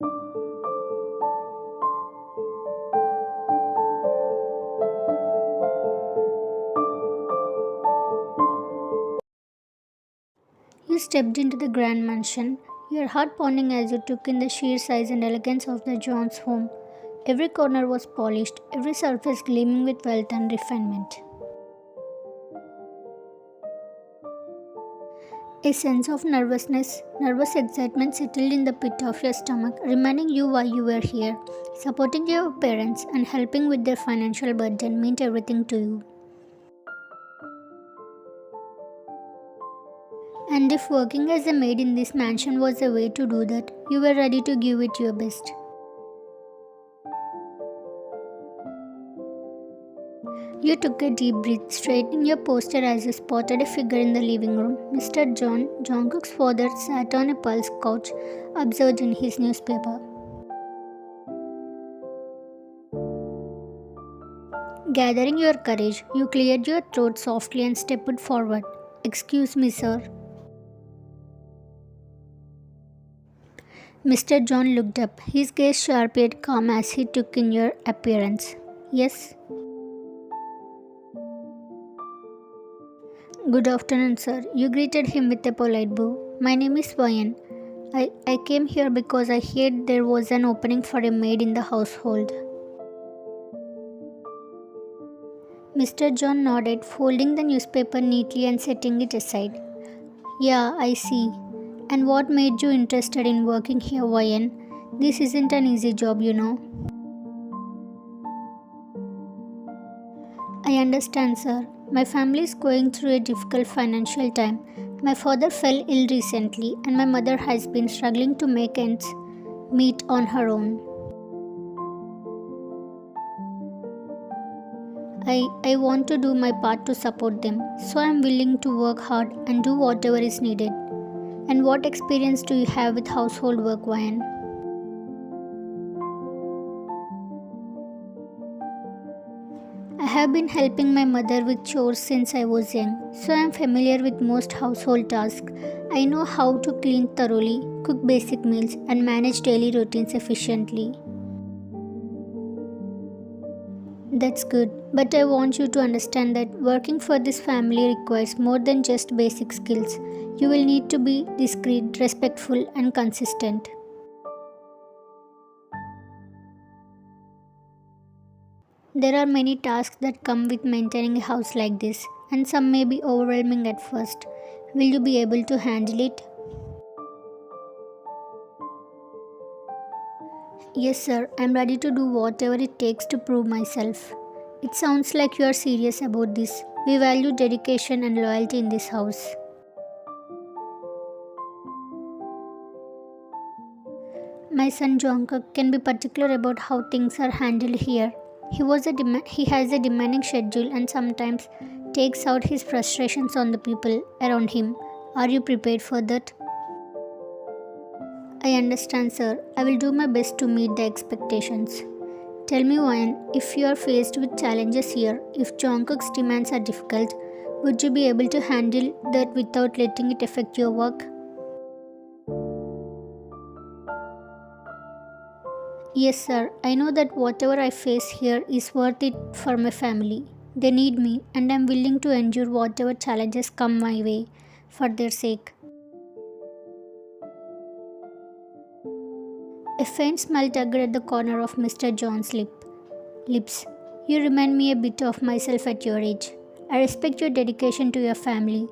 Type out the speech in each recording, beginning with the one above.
You stepped into the grand mansion, your heart pounding as you took in the sheer size and elegance of the John's home. Every corner was polished, every surface gleaming with wealth and refinement. A sense of nervous excitement settled in the pit of your stomach, reminding you why you were here. Supporting your parents and helping with their financial burden meant everything to you. And if working as a maid in this mansion was a way to do that, you were ready to give it your best. You took a deep breath, straightening your posture as you spotted a figure in the living room. Mr. John, Jungkook's father, sat on a pulse couch, absorbed in his newspaper. Gathering your courage, you cleared your throat softly and stepped forward. "Excuse me, sir." Mr. John looked up, his gaze sharp yet calm as he took in your appearance. "Yes." "Good afternoon, sir." You greeted him with a polite bow. "My name is Wayan. I came here because I heard there was an opening for a maid in the household." Mr. John nodded, folding the newspaper neatly and setting it aside. "Yeah, I see. And what made you interested in working here, Wayan? This isn't an easy job, you know." "I understand, sir. My family is going through a difficult financial time. My father fell ill recently, and my mother has been struggling to make ends meet on her own. I want to do my part to support them, so I am willing to work hard and do whatever is needed." "And what experience do you have with household work, Wayan?" "I have been helping my mother with chores since I was young, so I am familiar with most household tasks. I know how to clean thoroughly, cook basic meals, and manage daily routines efficiently." "That's good, but I want you to understand that working for this family requires more than just basic skills. You will need to be discreet, respectful, and consistent." "There are many tasks that come with maintaining a house like this, and some may be overwhelming at first. Will you be able to handle it?" "Yes, sir. I'm ready to do whatever it takes to prove myself." "It sounds like you are serious about this. We value dedication and loyalty in this house." "My son Jungkook can be particular about how things are handled here. He has a demanding schedule and sometimes takes out his frustrations on the people around him. Are you prepared for that?" "I understand, sir. I will do my best to meet the expectations." "Tell me, Wayan, if you are faced with challenges here, if Jungkook's demands are difficult, would you be able to handle that without letting it affect your work?" "Yes, sir. I know that whatever I face here is worth it for my family. They need me, and I'm willing to endure whatever challenges come my way for their sake." A faint smile tugged at the corner of Mr. John's lips. "You remind me a bit of myself at your age. I respect your dedication to your family.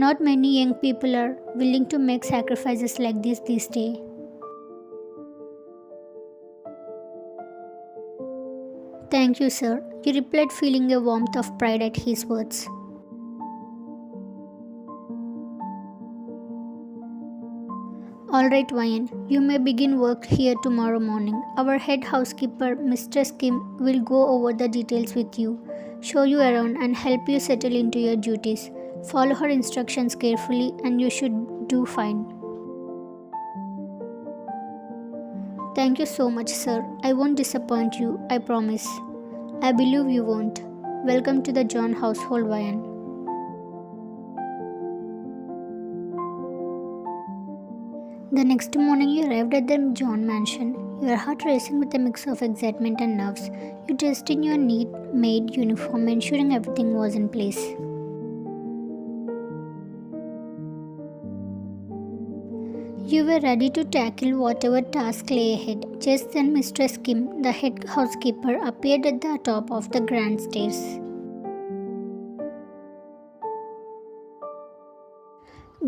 Not many young people are willing to make sacrifices like this these days." "Thank you, sir," he replied, feeling a warmth of pride at his words. "All right, Wayan, you may begin work here tomorrow morning. Our head housekeeper, Mistress Kim, will go over the details with you, show you around, and help you settle into your duties. Follow her instructions carefully, and you should do fine." "Thank you so much, sir. I won't disappoint you, I promise." "I believe you won't. Welcome to the John household, Wayan." The next morning, you arrived at the John mansion, your heart racing with a mix of excitement and nerves. You dressed in your neat maid uniform, ensuring everything was in place. You were ready to tackle whatever task lay ahead. Just then, Mistress Kim, the head housekeeper, appeared at the top of the grand stairs.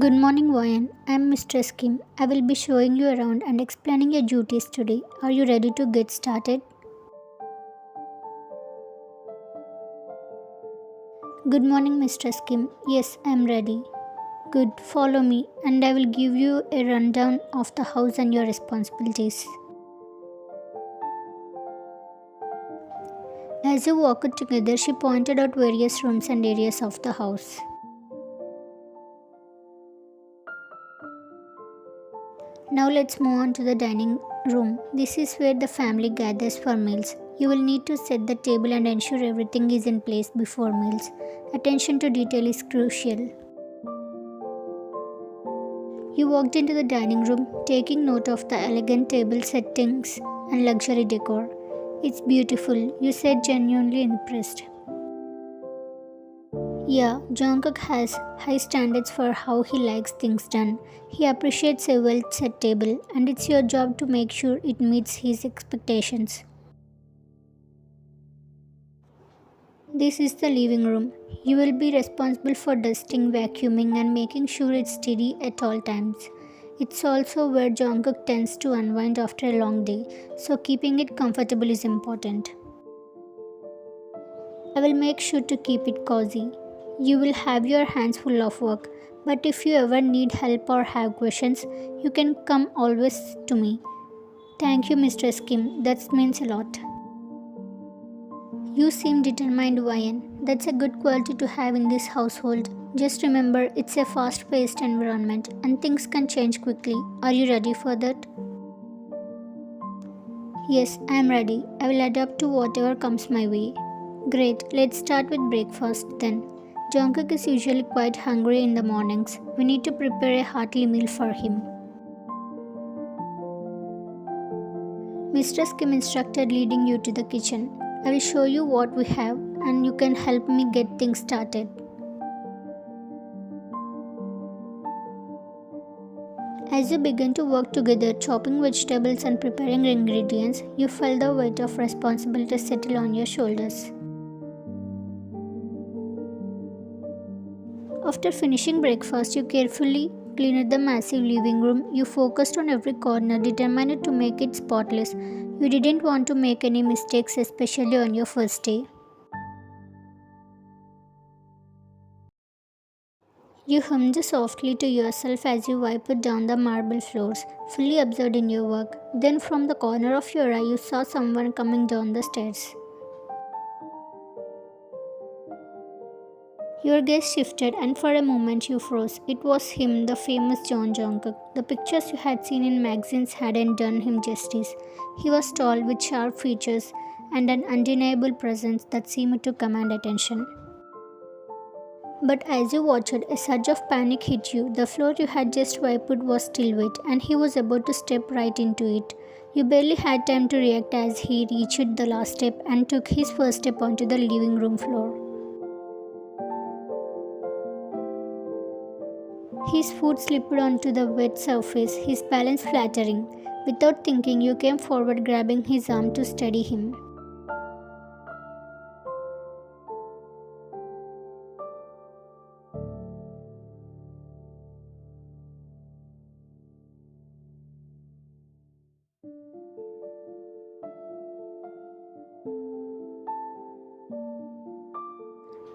Good morning, Wayan. I am Mistress Kim. I will be showing you around and explaining your duties today. Are you ready to get started? Good morning, Mistress Kim. Yes, I am ready. Good, follow me, and I will give you a rundown of the house and your responsibilities. As you walked together, she pointed out various rooms and areas of the house. Now let's move on to the dining room. This is where the family gathers for meals. You will need to set the table and ensure everything is in place before meals. Attention to detail is crucial. You walked into the dining room, taking note of the elegant table settings and luxury decor. It's beautiful, you said, genuinely impressed. Yeah, Jungkook has high standards for how he likes things done. He appreciates a well set table, and it's your job to make sure it meets his expectations. This is the living room. You will be responsible for dusting, vacuuming, and making sure it's steady at all times. It's also where Jungkook tends to unwind after a long day, so keeping it comfortable is important. I will make sure to keep it cozy. You will have your hands full of work, but if you ever need help or have questions, you can come always to me. Thank you, Mistress Kim. That means a lot. You seem determined, Wayan. That's a good quality to have in this household. Just remember, it's a fast paced environment and things can change quickly. Are you ready for that? Yes, I am ready. I will adapt to whatever comes my way. Great, let's start with breakfast then. Jungkook is usually quite hungry in the mornings. We need to prepare a hearty meal for him. Mistress Kim instructed, leading you to the kitchen. I will show you what we have and you can help me get things started. As you began to work together, chopping vegetables and preparing ingredients, you felt the weight of responsibility settle on your shoulders. After finishing breakfast, you carefully cleaned the massive living room. You focused on every corner, determined to make it spotless. You didn't want to make any mistakes, especially on your first day. You hummed softly to yourself as you wiped down the marble floors, fully absorbed in your work. Then, from the corner of your eye, you saw someone coming down the stairs. Your gaze shifted, and for a moment you froze. It was him, the famous John Jungkook. The pictures you had seen in magazines hadn't done him justice. He was tall, with sharp features, and an undeniable presence that seemed to command attention. But as you watched, a surge of panic hit you. The floor you had just wiped was still wet, and he was about to step right into it. You barely had time to react as he reached the last step and took his first step onto the living room floor. His foot slipped onto the wet surface, his balance flattering. Without thinking, you came forward, grabbing his arm to steady him.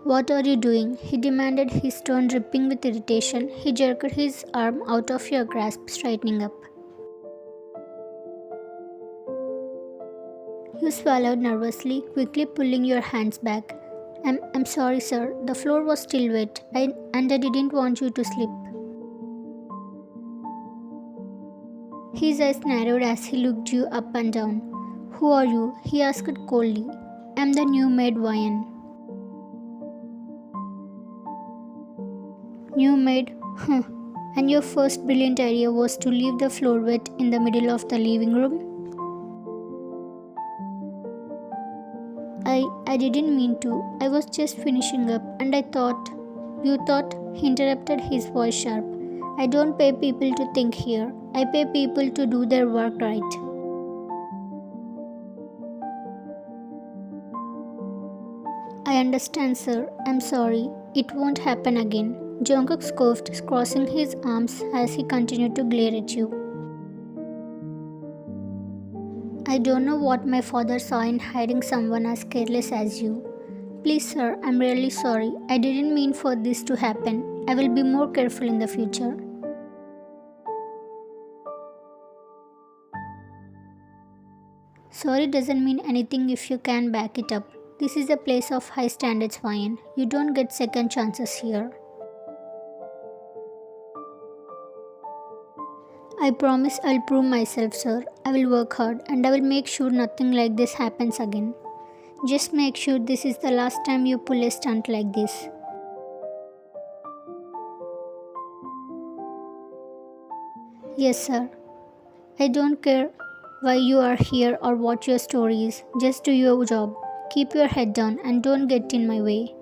What are you doing? He demanded, his tone dripping with irritation. He jerked his arm out of your grasp, straightening up. You swallowed nervously, quickly pulling your hands back. I'm sorry, sir. The floor was still wet, and I didn't want you to slip. His eyes narrowed as he looked you up and down. Who are you? He asked coldly. I'm the new maid, Wayan. New maid? Huh. And your first brilliant idea was to leave the floor wet in the middle of the living room? I didn't mean to. I was just finishing up and I thought. You thought? He interrupted, his voice sharp. I don't pay people to think here. I pay people to do their work right. I understand, sir. I'm sorry. It won't happen again. Jungkook scoffed, crossing his arms as he continued to glare at you. I don't know what my father saw in hiring someone as careless as you. Please, sir, I'm really sorry. I didn't mean for this to happen. I will be more careful in the future. Sorry doesn't mean anything if you can back it up. This is a place of high standards, Ryan. You don't get second chances here. I promise I'll prove myself, sir. I will work hard and I will make sure nothing like this happens again. Just make sure this is the last time you pull a stunt like this. Yes, sir. I don't care why you are here or what your story is. Just do your job. Keep your head down and don't get in my way.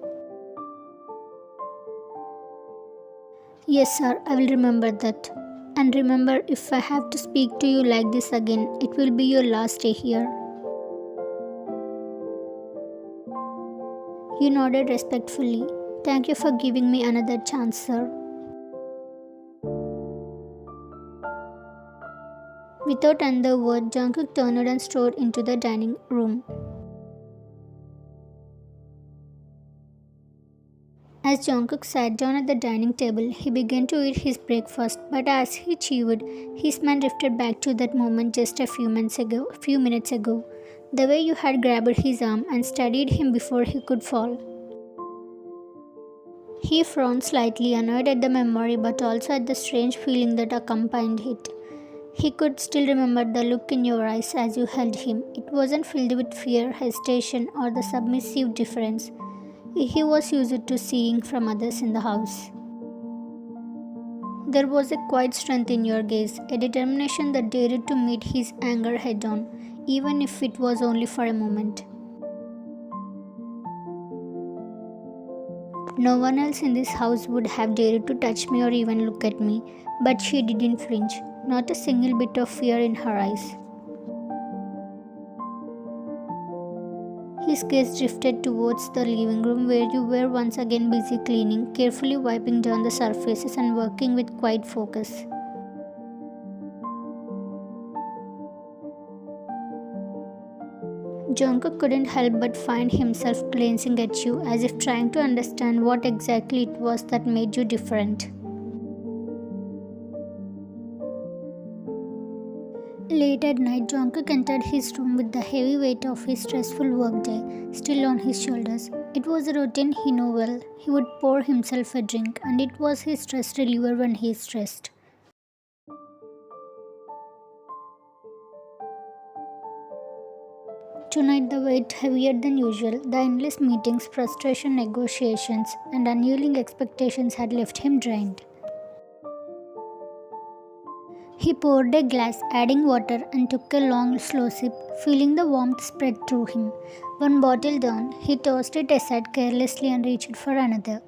Yes, sir, I will remember that. And remember, if I have to speak to you like this again, it will be your last day here. He nodded respectfully. Thank you for giving me another chance, sir. Without another word, Jungkook turned and strode into the dining room. As Jungkook sat down at the dining table, he began to eat his breakfast, but as he chewed, his mind drifted back to that moment just a few minutes ago. The way you had grabbed his arm and steadied him before he could fall. He frowned slightly, annoyed at the memory but also at the strange feeling that accompanied it. He could still remember the look in your eyes as you held him. It wasn't filled with fear, hesitation, or the submissive deference he was used to seeing from others in the house. There was a quiet strength in your gaze, a determination that dared to meet his anger head on, even if it was only for a moment. No one else in this house would have dared to touch me or even look at me, but she didn't flinch, not a single bit of fear in her eyes. His gaze drifted towards the living room where you were once again busy cleaning, carefully wiping down the surfaces and working with quiet focus. Jungkook couldn't help but find himself glancing at you as if trying to understand what exactly it was that made you different. Late at night, Jungkook entered his room with the heavy weight of his stressful workday still on his shoulders. It was a routine he knew well. He would pour himself a drink, and it was his stress reliever when he is stressed. Tonight the weight heavier than usual. The endless meetings, frustration, negotiations, and unyielding expectations had left him drained. He poured a glass, adding water, and took a long, slow sip, feeling the warmth spread through him. One bottle down, he tossed it aside carelessly and reached for another.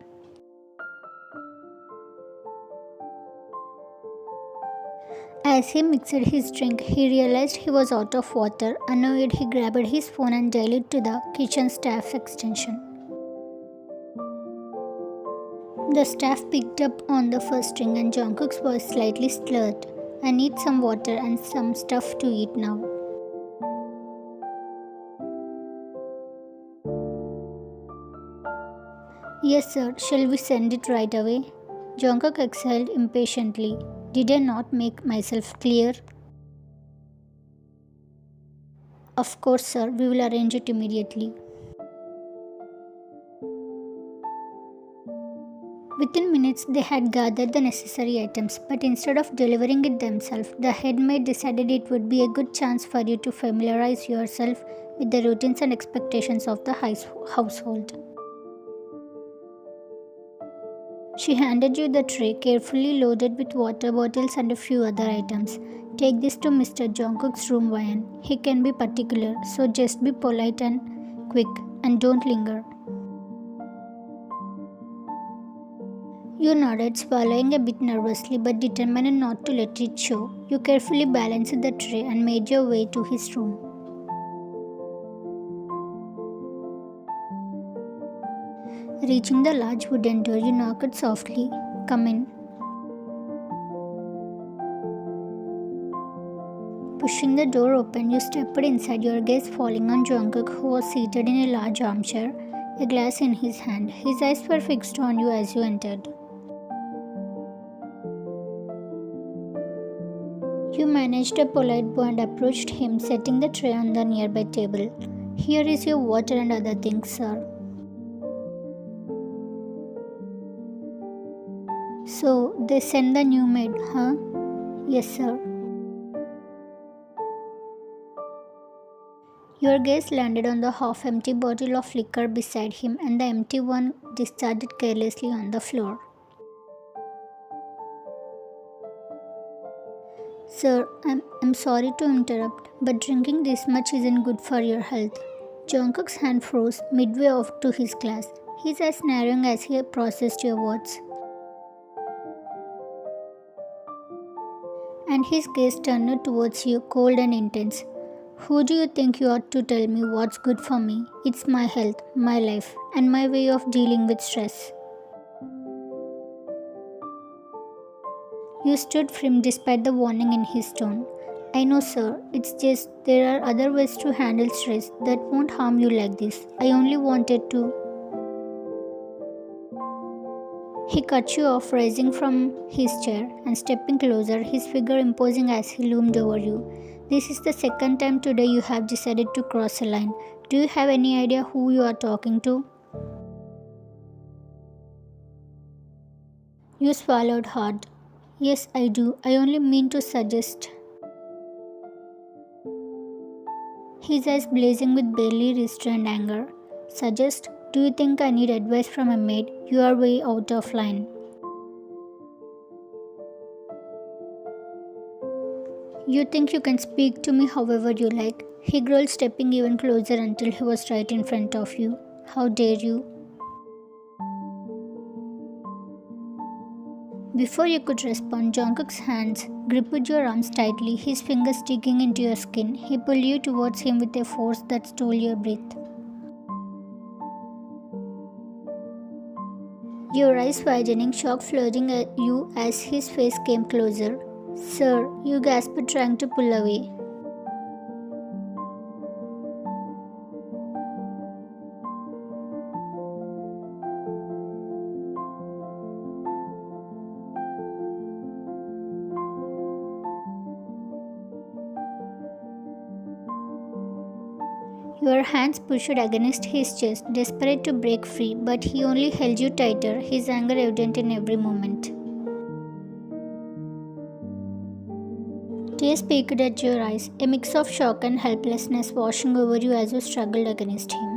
As he mixed his drink, he realized he was out of water. Annoyed, he grabbed his phone and dialed it to the kitchen staff extension. The staff picked up on the first ring and Jungkook's voice slightly slurred. I need some water and some stuff to eat now. Yes, sir. Shall we send it right away? Jungkook exhaled impatiently. Did I not make myself clear? Of course, sir. We will arrange it immediately. Within minutes, they had gathered the necessary items, but instead of delivering it themselves, the head maid decided it would be a good chance for you to familiarize yourself with the routines and expectations of the household. She handed you the tray, carefully loaded with water bottles and a few other items. Take this to Mr. Jungkook's room, Ryan. He can be particular, so just be polite and quick, and don't linger. You nodded, swallowing a bit nervously but determined not to let it show. You carefully balanced the tray and made your way to his room. Reaching the large wooden door, you knocked softly. Come in. Pushing the door open, you stepped inside, your gaze falling on Jungkook, who was seated in a large armchair, a glass in his hand. His eyes were fixed on you as you entered. You managed a polite bow and approached him, setting the tray on the nearby table. Here is your water and other things, sir. So, they sent the new maid, huh? Yes, sir. Your gaze landed on the half-empty bottle of liquor beside him and the empty one discharged carelessly on the floor. Sir, I'm sorry to interrupt, but drinking this much isn't good for your health. Jungkook's hand froze midway off to his glass, his eyes narrowing as he processed your words. And his gaze turned towards you, cold and intense. Who do you think you ought to tell me what's good for me? It's my health, my life, and my way of dealing with stress. You stood firm despite the warning in his tone. I know, sir. It's just there are other ways to handle stress that won't harm you like this. I only wanted to. He cut you off, rising from his chair and stepping closer, his figure imposing as he loomed over you. This is the second time today you have decided to cross a line. Do you have any idea who you are talking to? You swallowed hard. Yes, I do. I only mean to suggest. His eyes blazing with barely restrained anger. Suggest? Do you think I need advice from a maid? You are way out of line. You think you can speak to me however you like? He growled, stepping even closer until he was right in front of you. How dare you? Before you could respond, Jungkook's hands gripped your arms tightly, his fingers digging into your skin. He pulled you towards him with a force that stole your breath. Your eyes widening, shock flooding at you as his face came closer. Sir, you gasped, trying to pull away. Your hands pushed against his chest, desperate to break free, but he only held you tighter, his anger evident in every moment. Tears peeked at your eyes, a mix of shock and helplessness washing over you as you struggled against him.